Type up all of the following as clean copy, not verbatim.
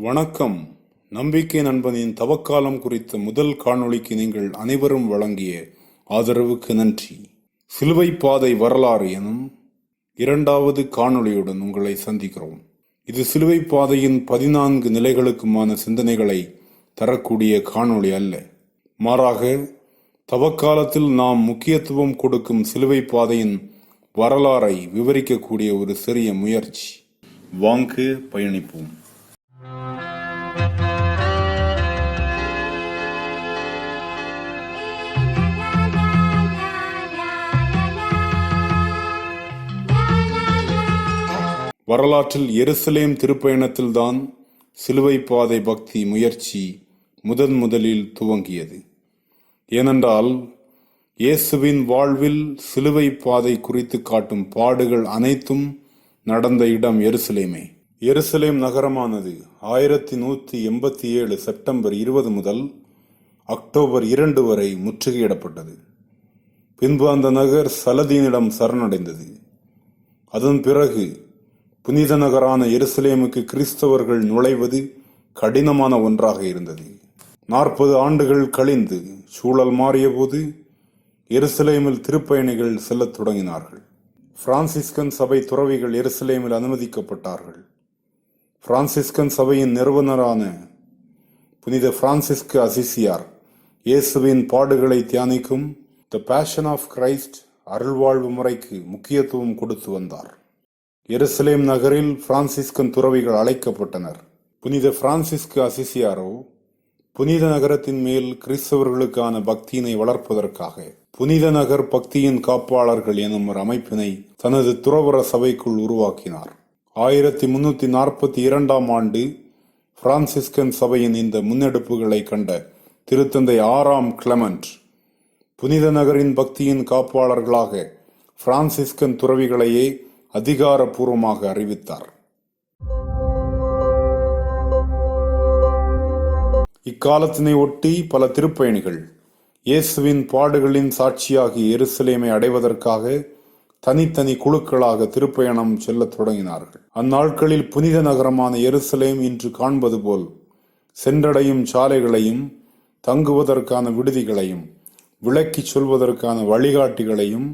வணக்கம். நம்பிக்கை நண்பனின் தவக்காலம் குறித்த முதல் காணொளிக்கு நீங்கள் அனைவரும் வழங்கிய ஆதரவுக்கு நன்றி. சிலுவை பாதை வரலாறு எனும் இரண்டாவது காணொளியுடன் உங்களை சந்திக்கிறோம். இது சிலுவை பாதையின் 14 நிலைகளுக்குமான சிந்தனைகளை தரக்கூடிய காணொளி அல்ல. மாறாக தவக்காலத்தில் நாம் முக்கியத்துவம் கொடுக்கும் சிலுவை பாதையின் வரலாறை விவரிக்கக்கூடிய ஒரு சிறிய முயற்சி. வாங்க பயணிப்போம். வரலாற்றில் எருசலேம் திருப்பயணத்தில்தான் சிலுவை பாதை பக்தி முயற்சி முதலில் துவங்கியது. ஏனென்றால் இயேசுவின் வாழ்வில் சிலுவை பாதை குறித்து காட்டும் பாடுகள் அனைத்தும் நடந்த இடம் எருசலேமே. எருசலேம் நகரமானது 1187 செப்டம்பர் 20 முதல் அக்டோபர் 2 வரை முற்றுகையிடப்பட்டது. பின்பு அந்த நகர் சலதீனிடம் சரணடைந்தது. அதன் பிறகு புனித நகரான எருசலேமுக்கு கிறிஸ்தவர்கள் நுழைவது கடினமான ஒன்றாக இருந்தது. 40 ஆண்டுகள் கழிந்து சூழல் மாறிய போது எருசலேமில் திருப்பயணிகள் செல்லத் தொடங்கினார்கள். பிரான்சிஸ்கன் சபை துறவிகள் எருசலேமில் அனுமதிக்கப்பட்டார்கள். பிரான்சிஸ்கன் சபையின் நிறுவனரான புனித பிரான்சிஸ்கு அசிசியார் இயேசுவின் பாடுகளை தியானிக்கும் த பேஷன் ஆஃப் கிரைஸ்ட் அருள்வாழ்வு முறைக்கு முக்கியத்துவம் கொடுத்து வந்தார். எருசலேம் நகரில் பிரான்சிஸ்கன் துறவிகள் அழைக்கப்பட்டனர். புனித பிரான்சிஸ்கு அசிசியாரோ புனித நகரத்தின் மேல் கிறிஸ்தவர்களுக்கான பக்தியினை வளர்ப்பதற்காக புனித நகர் பக்தியின் காப்பாளர்கள் எனும் ஒரு அமைப்பினை தனது துறவற சபைக்குள் உருவாக்கினார். 1342 ஆண்டு பிரான்சிஸ்கன் சபையின் இந்த முன்னெடுப்புகளை கண்ட திருத்தந்தை 6ஆம் கிளமெண்ட் புனித நகரின் பக்தியின் காப்பாளர்களாக பிரான்சிஸ்கன் துறவிகளையே அதிகாரப்பூர்வமாக அறிவித்தார். இக்காலத்தினை ஒட்டி பல திருப்பயணிகள் இயேசுவின் பாடுகளின் சாட்சியாகி எருசலேமை அடைவதற்காக தனித்தனி குழுக்களாக திருப்பயணம் செல்லத் தொடங்கினார்கள். அந்நாட்களில் புனித நகரமான எருசலேம் இன்று காண்பது போல் சென்றடையும் சாலைகளையும் தங்குவதற்கான விடுதிகளையும் விளக்கிச் சொல்வதற்கான வழிகாட்டிகளையும்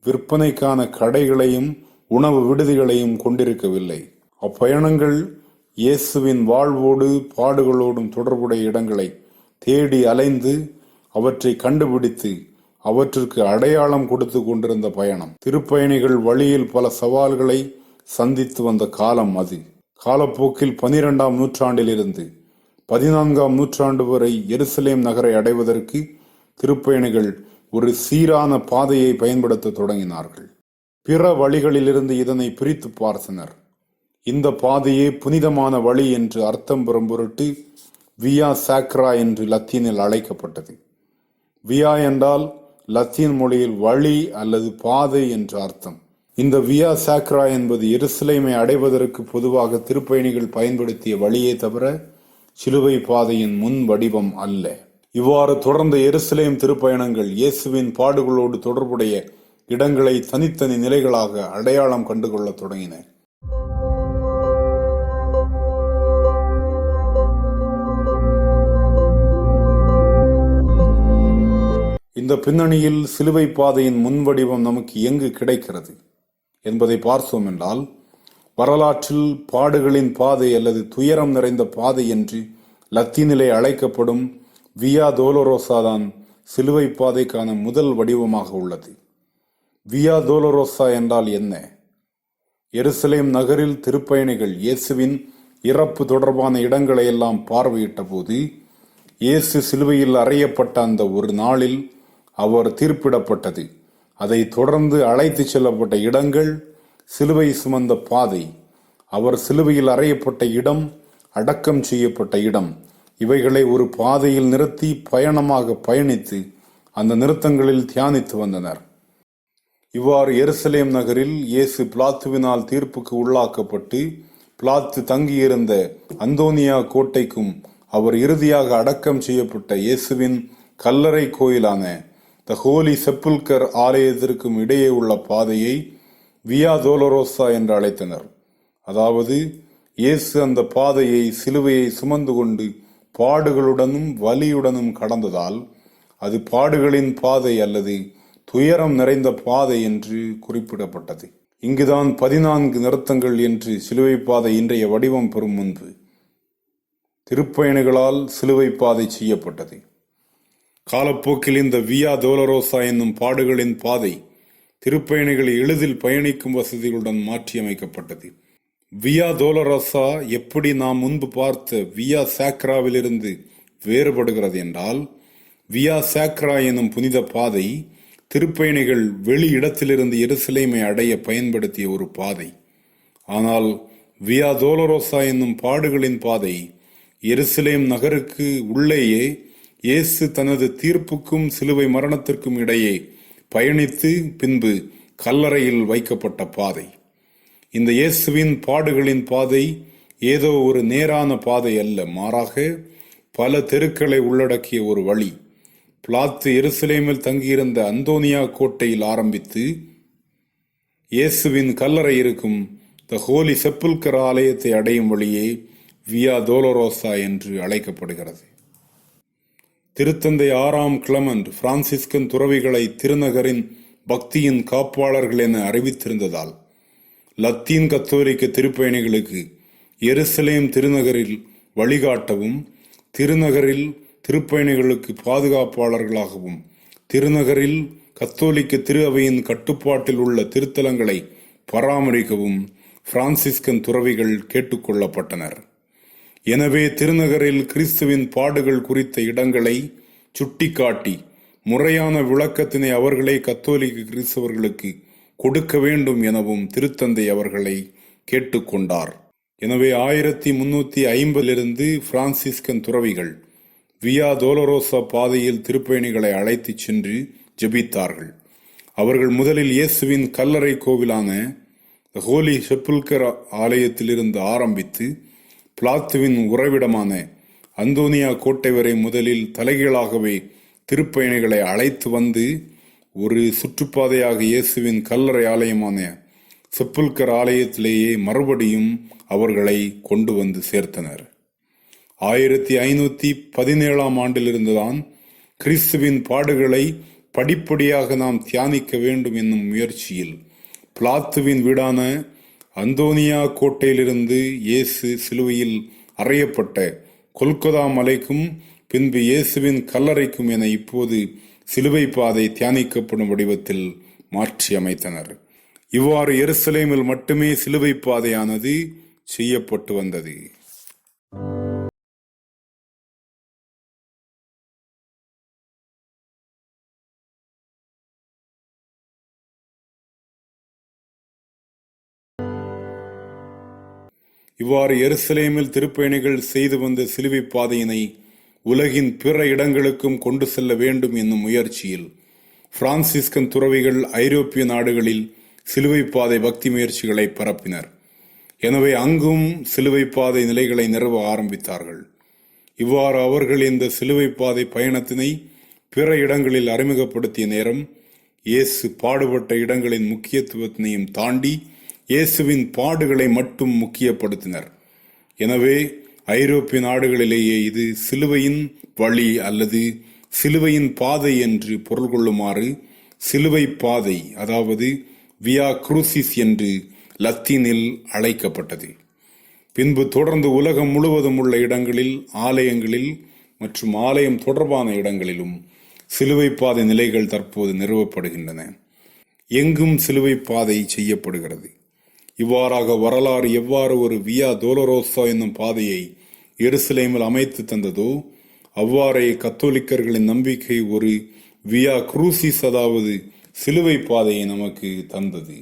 விற்பனைக்கான கடைகளையும் உணவு விடுதிகளையும் கொண்டிருக்கவில்லை. அப்பயணங்கள் இயேசுவின் வாழ்வோடு பாடுகளோடும் தொடர்புடைய இடங்களை தேடி அலைந்து அவற்றை கண்டுபிடித்து அவற்றிற்கு அடையாளம் கொடுத்து கொண்டிருந்த பயணம். திருப்பயணிகள் வழியில் பல சவால்களை சந்தித்து வந்த காலம் அது. காலப்போக்கில் 12ஆம் நூற்றாண்டிலிருந்து 14ஆம் நூற்றாண்டு வரை எருசலேம் நகரை அடைவதற்கு திருப்பயணிகள் ஒரு சீரான பாதையை பயன்படுத்த தொடங்கினார்கள். பிற வழிகளிலிருந்து இதனை பிரித்து பார்த்தனர். இந்த பாதையே புனிதமான வழி என்று அர்த்தம் பெறும் பொருட்டு வியா சாக்ரா என்று லத்தீனில் அழைக்கப்பட்டது. வியா என்றால் லத்தீன் மொழியில் வழி அல்லது பாதை என்று அர்த்தம். இந்த வியா சாக்ரா என்பது எருசலேமை அடைவதற்கு பொதுவாக திருப்பயணிகள் பயன்படுத்திய வழியே தவிர சிலுவை பாதையின் முன் வடிவம் அல்ல. இவ்வாறு தொடர்ந்த எருசலேம் திருப்பயணங்கள் இயேசுவின் பாடுகளோடு தொடர்புடைய இடங்களை தனித்தனி நிலைகளாக அடையாளம் கண்டுகொள்ள தொடங்கின. இந்த பின்னணியில் சிலுவை பாதையின் முன்வடிவம் நமக்கு எங்கு கிடைக்கிறது என்பதை பார்த்தோம் என்றால், வரலாற்றில் பாடுகளின் பாதை அல்லது துயரம் நிறைந்த பாதை என்று லத்தீனிலே அழைக்கப்படும் வியா டோலரோசா தான் சிலுவை பாதைக்கான முதல் வடிவமாக உள்ளது. வியா டோலரோசா என்றால் என்ன? எருசலேம் நகரில் திருப்பயணிகள் இயேசுவின் இறப்பு தொடர்பான இடங்களை எல்லாம் பார்வையிட்ட போது இயேசு சிலுவையில் அறையப்பட்ட அந்த ஒரு நாளில் அவர் தீர்ப்பிடப்பட்டது. அதை தொடர்ந்து அழைத்து செல்லப்பட்ட இடங்கள், சிலுவை சுமந்த பாதை, அவர் சிலுவையில் அறையப்பட்ட இடம், அடக்கம் செய்யப்பட்ட இடம், இவைகளை ஒரு பாதையில் நிறுத்தி பயணமாக பயணித்து அந்த நிறுத்தங்களில் தியானித்து வந்தனர். இவ்வாறு எருசலேம் நகரில் இயேசு பிலாத்துவினால் தீர்ப்புக்கு உள்ளாக்கப்பட்டு பிலாத்து தங்கியிருந்த அந்தோனியா கோட்டைக்கும் அவர் இறுதியாக அடக்கம் செய்யப்பட்ட இயேசுவின் கல்லறை கோயிலான த ஹோலி செப்புல்கர் ஆலயத்திற்கும் இடையே உள்ள பாதையை வியா டோலரோசா என்று அழைத்தனர். அதாவது இயேசு அந்த பாதையை, சிலுவையை சுமந்து கொண்டு பாடுகளுடனும் வலியுடனும் கடந்ததால் அது பாடுகளின் பாதை அல்லது துயரம் நிறைந்த பாதை என்று குறிப்பிடப்பட்டது. இங்குதான் 14 நிறுத்தங்கள் என்று சிலுவை பாதை இன்றைய வடிவம் பெறும் முன்பு திருப்பயணிகளால் சிலுவை பாதை செய்யப்பட்டது. காலப்போக்கில் இந்த வியா டோலரோசா என்னும் பாடுகளின் பாதை திருப்பயணிகளை எளிதில் பயணிக்கும் வசதிகளுடன் மாற்றியமைக்கப்பட்டது. வியா டோலரோசா எப்படி நாம் முன்பு பார்த்த வியா சாக்ராவிலிருந்து வேறுபடுகிறது என்றால், வியா சாக்ரா எனும் புனித பாதை திருப்பயணிகள் வெளி இடத்திலிருந்து எருசலேமை அடைய பயன்படுத்திய ஒரு பாதை. ஆனால் வியா டோலரோசா என்னும் பாடுகளின் பாதை எருசலேம் நகருக்கு உள்ளேயே இயேசு தனது தீர்ப்புக்கும் சிலுவை மரணத்திற்கும் இடையே பயணித்து பின்பு கல்லறையில் வைக்கப்பட்ட பாதை. இந்த இயேசுவின் பாடுகளின் பாதை ஏதோ ஒரு நேரான பாதை அல்ல, மாறாக பல தெருக்களை உள்ளடக்கிய ஒரு வழி. பிலாத்து எருசலேமில் தங்கியிருந்த அந்தோனியா கோட்டையில் ஆரம்பித்து இயேசுவின் கல்லறை இருக்கும் த ஹோலி செப்புல்கர் ஆலயத்தை அடையும் வழியே வியா டோலரோசா என்று அழைக்கப்படுகிறது. திருத்தந்தை 6ஆம் கிளமண்ட் பிரான்சிஸ்கன் துறவிகளை திருநகரின் பக்தியின் காப்பாளர்கள் என அறிவித்திருந்ததால் லத்தீன் கத்தோலிக்க திருப்பயணிகளுக்கு எருசலேம் திருநகரில் வழிகாட்டவும், திருநகரில் திருப்பயணிகளுக்கு பாதுகாப்பாளர்களாகவும், திருநகரில் கத்தோலிக்க திரு அவையின் கட்டுப்பாட்டில் உள்ள திருத்தலங்களை பராமரிக்கவும் பிரான்சிஸ்கன் துறவிகள் கேட்டுக்கொள்ளப்பட்டனர். எனவே திருநகரில் கிறிஸ்துவின் பாடுகள் குறித்த இடங்களை சுட்டிக்காட்டி முறையான விளக்கத்தினை அவர்களே கத்தோலிக்க கிறிஸ்தவர்களுக்கு கொடுக்க வேண்டும் எனவும் திருத்தந்தை அவர்களை கேட்டுக்கொண்டார். எனவே 1350 பிரான்சிஸ்கன் துறவிகள் வியா டோலரோசா பாதையில் திருப்பயணிகளை அழைத்துச் சென்று ஜெபித்தார்கள். அவர்கள் முதலில் இயேசுவின் கல்லறை கோவிலான ஹோலி செப்புல்கர் ஆலயத்திலிருந்து ஆரம்பித்து பிலாத்துவின் உறைவிடமான அந்தோனியா கோட்டை வரை முதலில் தலைகீழாகவே திருப்பயணிகளை அழைத்து வந்து ஒரு சுற்றுப்பாதையாக இயேசுவின் கல்லறை ஆலயமான செப்புல்கர் ஆலயத்திலேயே மறுபடியும் அவர்களை கொண்டு வந்து சேர்த்தனர். 1517ஆம் ஆண்டிலிருந்துதான் கிறிஸ்துவின் பாடுகளை படிப்படியாக நாம் தியானிக்க வேண்டும் என்னும் முயற்சியில் பிலாத்துவின் வீடான அந்தோனியா கோட்டையிலிருந்து இயேசு சிலுவையில் அறையப்பட்ட கொல்கொதா மலைக்கும் பின்பு இயேசுவின் கல்லறைக்கும் என இப்போது சிலுவை பாதை தியானிக்கப்படும் வடிவத்தில் மாற்றி அமைத்தனர். இவ்வாறு எருசலேமில் மட்டுமே சிலுவை பாதையானது செய்யப்பட்டு வந்தது. இவ்வாறு எருசலேமில் திருப்பயணிகள் செய்து வந்த சிலுவை பாதையினை உலகின் பிற இடங்களுக்கும் கொண்டு செல்ல வேண்டும் என்னும் முயற்சியில் பிரான்சிஸ்கன் துறவிகள் ஐரோப்பிய நாடுகளில் சிலுவை பாதை பக்தி முயற்சிகளை பரப்பினர். எனவே அங்கும் சிலுவை பாதை நிலைகளை நிறுவ ஆரம்பித்தார்கள். இவ்வாறு அவர்கள் இந்த சிலுவை பாதை பயணத்தினை பிற இடங்களில் அறிமுகப்படுத்திய நேரம் இயேசு பாடுபட்ட இடங்களின் முக்கியத்துவத்தினையும் தாண்டி இயேசுவின் பாடுகளை மட்டும் முக்கியப்படுத்தினர். எனவே ஐரோப்பிய நாடுகளிலேயே இது சிலுவையின் வழி அல்லது சிலுவையின் பாதை என்று பொருள் கொள்ளுமாறு சிலுவை பாதை, அதாவது வியா குரூசிஸ் என்று லத்தீனில் அழைக்கப்பட்டது. பின்பு தொடர்ந்து உலகம் முழுவதும் உள்ள இடங்களில், ஆலயங்களில் மற்றும் ஆலயம் தொடர்பான இடங்களிலும் சிலுவை பாதை நிலைகள் தற்போது நிறுவப்படுகின்றன. எங்கும் சிலுவை பாதை செய்யப்படுகிறது. இவ்வாறாக வரலாறு எவ்வாறு ஒரு வியா டோலரோசா என்னும் பாதையை எருசலேமில் அமைத்து தந்ததோ அவ்வாறே கத்தோலிக்கர்களின் நம்பிக்கை ஒரு வியா குரூசிஸ், அதாவது சிலுவை பாதையை நமக்கு தந்தது.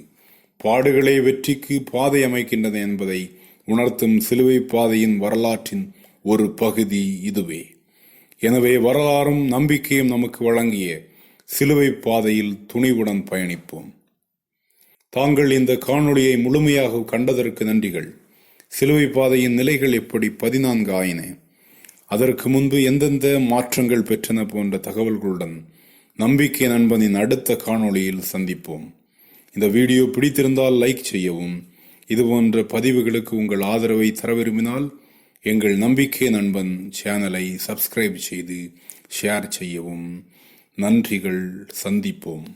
பாடுகளே வெற்றிக்கு பாதை அமைக்கின்றன என்பதை உணர்த்தும் சிலுவை பாதையின் வரலாற்றின் ஒரு பகுதி இதுவே. எனவே வரலாறும் நம்பிக்கையும் நமக்கு வழங்கிய சிலுவை பாதையில் துணிவுடன் பயணிப்போம். தாங்கள் இந்த காணொளியை முழுமையாக கண்டதற்கு நன்றிகள். சிலுவை பாதையின் நிலைகள் எப்படி 14 ஆயின, அதற்கு முன்பு எந்தெந்த மாற்றங்கள் பெற்றன போன்ற தகவல்களுடன் நம்பிக்கை நண்பனின் அடுத்த காணொளியில் சந்திப்போம். இந்த வீடியோ பிடித்திருந்தால் லைக் செய்யவும், இதுபோன்ற பதிவுகளுக்கு உங்கள் ஆதரவை தர விரும்பினால் எங்கள் நம்பிக்கை நண்பன் சேனலை சப்ஸ்கிரைப் செய்து ஷேர் செய்யவும். நன்றிகள். சந்திப்போம்.